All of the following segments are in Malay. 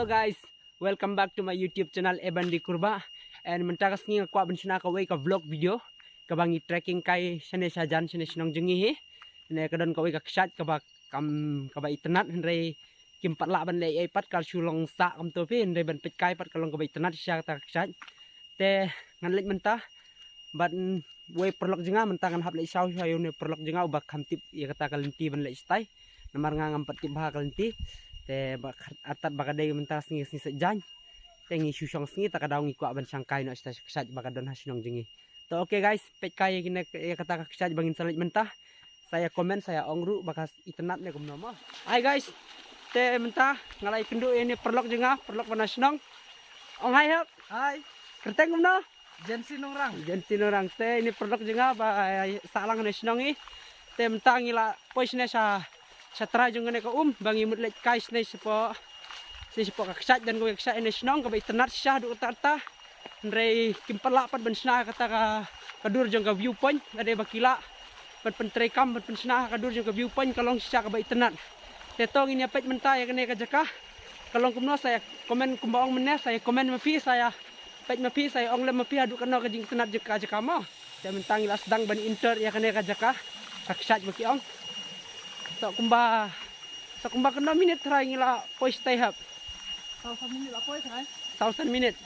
Hello guys, welcome back to my YouTube channel Eban di Kurba. And mentakas ngi kwa bensina ka way ka vlog video. Kabangi trekking kay sene sajan sene sinong jengi he. Ne kadon ka way ka ksat ka ba kam ka ba itnat henre kim pat la ban le ai pat kal sulong sa kam to pe henre ban pet kai pat kalong ka ba itnat sya ta ksat. Te ngan lek mentah ban way perlok jenga mentangan hap le saw sayo ne perlok jenga ba kam tip ya kata kalenti ban le stai. Namar ngam pat tip ba kalenti. Te atat bakadai mentas ngi sejan tengi susong sngi takadaw ngi kwa ban sangkai no sta ksaj bakadon hasinong jengi to okay guys pet kaya gina kata ksaj bangin salit mentah saya komen saya ongru bakas itnat ne kumno mo hai guys te mentah ngalai kendu ini perlok jenga perlok banasinong ong hai hap hai kerteng kumno jensi nongrang te ini perlok jenga ba salang nasinong i te mentah ngila poisne sa try jung ne ko bangi mutlet kais ne sepo kaksat dan ko kaksat ne snong ka itnat sya du tata re kimpala pat bensna kata ka kadur jung ka viewpoint ade bakila pat pentrekam pat bensna kadur jung ka viewpoint kalong sya ka itnat tetong ini pet mentah ya kene ka jaka kalong kumno saya komen kumbaong mene saya komen mapi saya pet mapi saya ong le mapi adu kana ka jing itnat jaka mo saya mentang ila sedang ban inter ya kene ka jaka kaksat baki ong so kumba kena minit try ngila pois stay hap 1000 minit la pois hai 1000 minit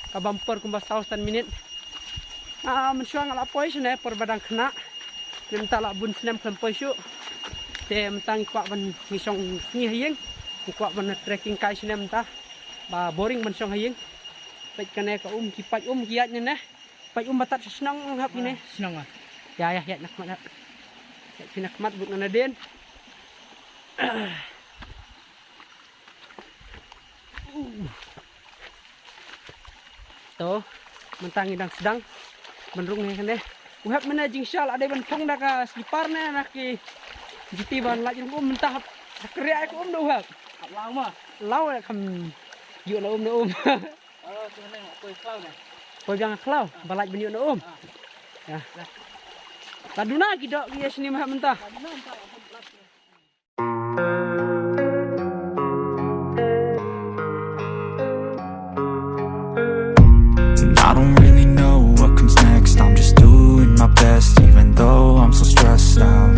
ka bumper kumba 1000 minit mensyang la pois ne per badang kena nem tala bun senem kan poisu te mentang kwa ban ngisong sni hayeng kwa ban trekking kai senem ta ba boring ban song hayeng pet kane ka kipat kiat ne pat batat senang hap ini senang ya nakmat pinakmat but na din to mentang idang sedang menrung he kene uhap mena jing syal ade ban thong da ka slipar ne naki jiti ban la jing mentah kriya ko do uhap lao ma lao kam yu na na tu ne koi klau ne koi jang klau balaj ben yu na ya taduna gidok yes ni mah mentah I don't really know what comes next. I'm just doing my best, even though I'm so stressed out.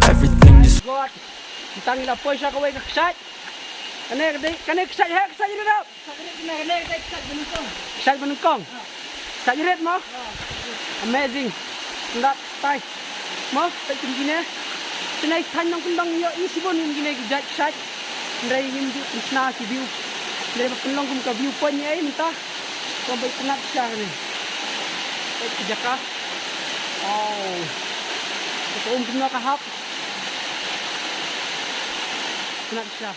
Everything just God. Mentang ila poy sa kaway kaksat. Kane ksat he ksat ni dap. kene ksat benukong Ksat benukong. Ksat jiret mo. Amazing. Ndak tai. Mo tai gini. Tenai tan nang kundang yo isibon gini ksat ksat. Ndai hindu krisna ki view. Ndai penlong kum ka view point ai mentah. Kau baik tenat siang ni. Baik kerja oh, kita kena kahap. Tenat siang.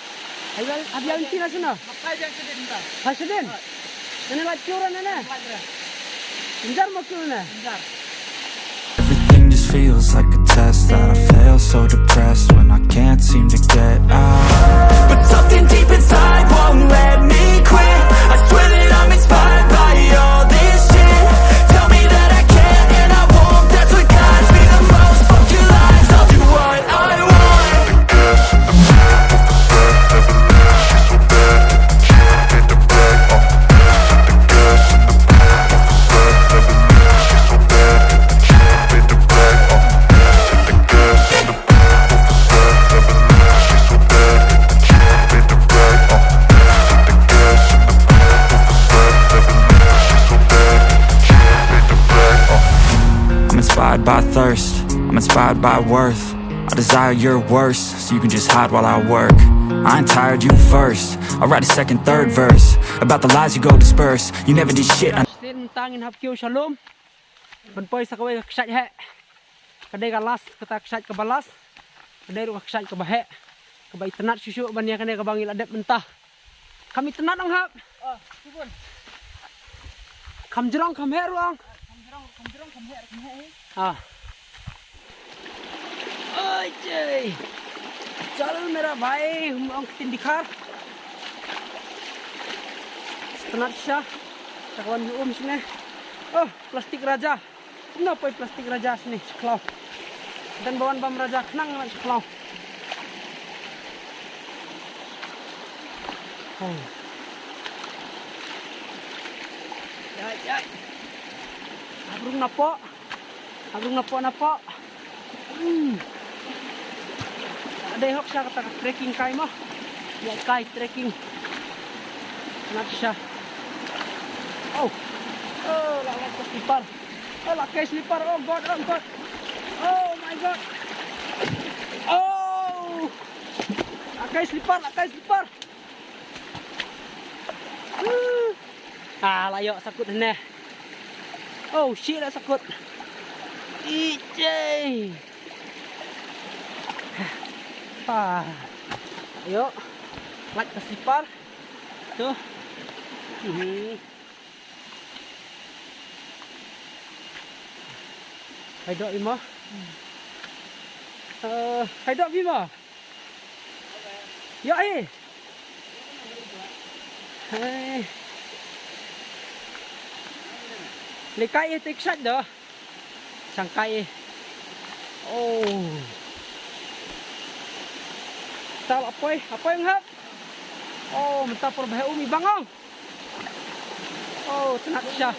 Ayo, abi yang tina sana. makai jang sedih entah Hasiden. Nene lacuran nene. Injar makul nene. bentar everything just feels like a test that I fail, so depressed when I can't seem to get out. But something deep inside won't let me quit. I swear that I'm inspired by all this shit. Tell me that I can and I won't. That's what guides me the most. Fuck your lies, I'll do what I want. I'm inspired by thirst, I'm inspired by worth. I desire your worst, so you can just hide while I work. I ain't tired, you first. I'll write a second, third verse about the lies you go disperse. You never did shit. Sin tangin hap kiu shalom. Penpoy sa kaway kaksat he. Kadai kalas kata kaksat ke balas. Kadai ru kaksat ke bahe. Kabay tenat susu ban ya kane kabangil adep mentah. Kami tenat ang hap. subun Kam jerong kam he ruang. kamjerong kamhe ओए जय चल मेरा भाई हम अंकित दिखा tenat syah kawan sini oh plastik raja kenapa plastik raja sini sekelau dan bawaan bam raja kenang sekelau oh Yay. Abrung na po. Abrung na po. Adehok siya katag trekking kay mo. Yay kay trekking. Nak siya. Oh. Oh, lawak ko slipper. Oh, lakay slipper. Oh God, oh God. Oh my God. Oh. Lakay slipper. Layo sakut na. Oh shit, sakut. Ijay. Ayo. Lak ke slipper. Tuh. Hai dok Bima. Hai dok Bima. Ya Hai. Lekai take shot dah. Sangkai. Oh. Tal apa yang hap? Oh, mentah perbahaya umi bangong. Oh, tenak syah.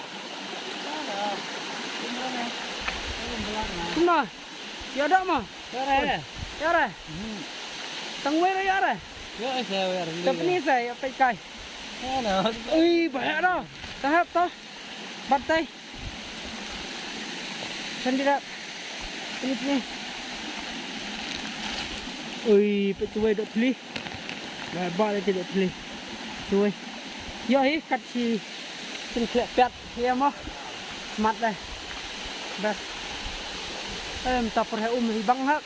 Cuma, ya ada mah. Ya re. Tangwe ya re. Ya saya. Tapi saya apa kai? Ui, bahaya dah. Tahap toh. Bantai. Sendiri. Ini. Ui, petuai dok beli. Hebat dia tidak beli. Tuai. Ya kat si klep pet ya mah. Smart dah. Bas. Minta perhe hibang hak.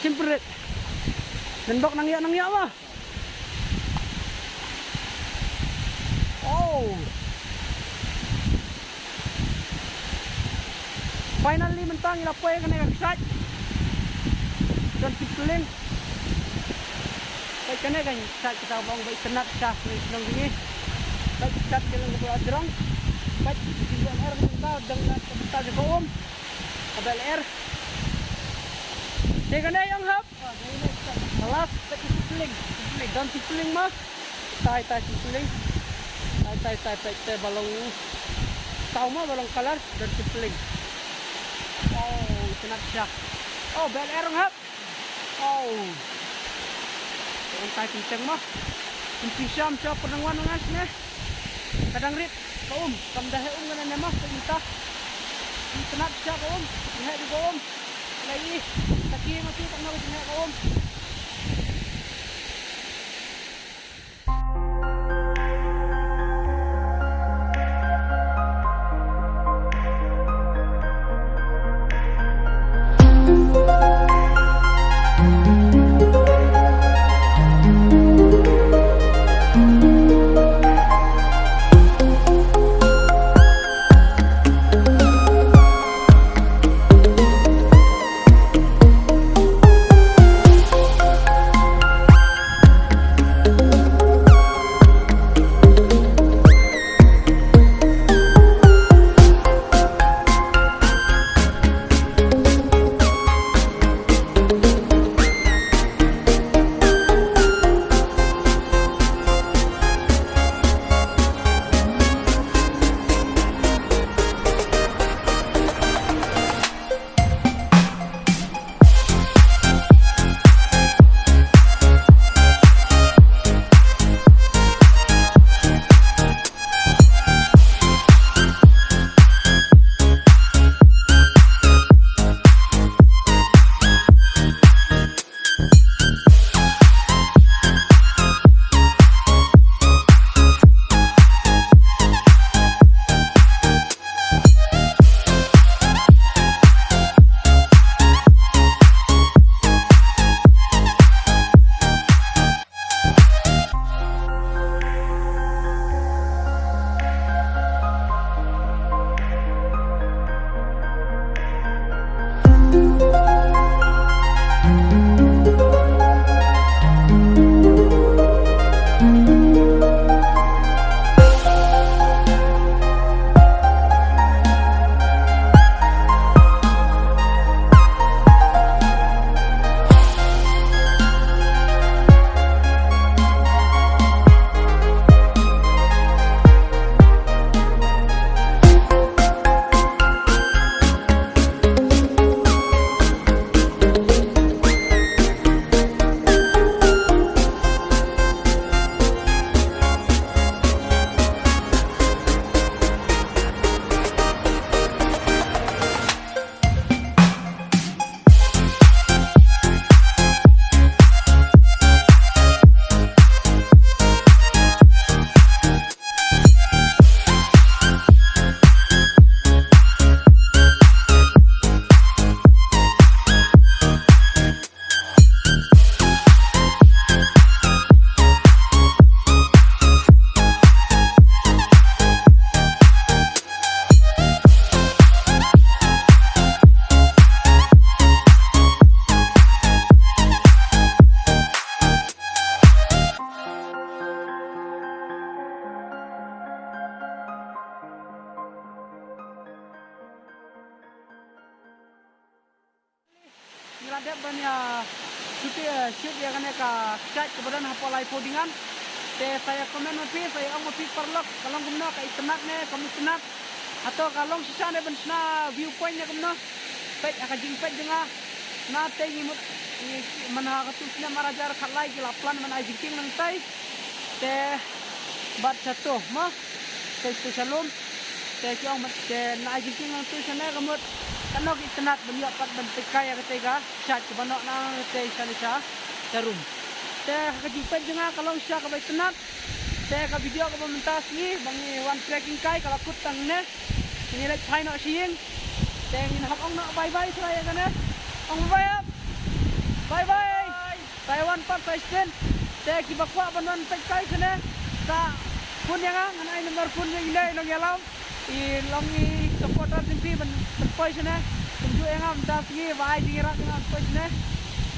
Simpret. Nendok nang ya mah. Oh. Finally mentang ilapoy kena kaksak. Dan sipuling. Baik kena kan kita bang baik tenat sah senang gini. Baik cat jalan ke Adrang. Baik juga air mentah dengan sebentar ke kaum. Kabel air. Dia kena yang hap. Alas tak sipuling. Dan sipuling mah. Tai sipuling. Tai balong. Tahu mah balong kalar dan sipuling. Oh, tenat sah. Oh, bel air hap. Oh. Untai kencang mah. Kunci syam siapa penangwan ngas ni. Kadang rit kaum, kam dah kana mah perintah. Tenat sah kaum. Lihat di kaum. Lagi taki mati tak nak lihat kaum. radep ban ya shoot ya kan ka chat ke badan apa lai podingan te saya komen mapi saya ang mapi perlok kalau gumno ka itnak ne kamu tenat atau kalau sisa ne ban sna viewpoint ne gumno pet aka jingpet jenga na te ngimut mana ka tusnya marajar khalai ki laplan mana jingking nang tai te bat satu ma te shalom te kyong mat te na jingking nang tusnya ne gamut kanok itnat banya pat ban tekai ya ketega chat ke banok nang te sanisha tarum te ka jingpet jenga kalau sisa ka bai tenat te ka video ka mentas ni bangi one tracking kai kala kut tang ne ni lek phai no siing te ngin hap ong na bye bye saya kan ong bye bye bye Taiwan part Pakistan te ki bakwa banon tekai kene sa pun yang ngan ai nomor pun yang ini nong yalam I longi supporter timpi ban poi sene tunjuk yang am das ni vai dirak dengan poi sene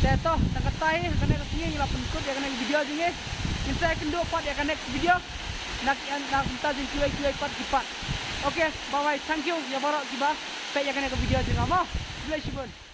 te to takatai kene kesini la penkut ya kene video jinge kita akan do part ya kene video nak minta jin cuai part kipat okay bye bye thank you ya barak kiba pe ya kene video jinga mo bless you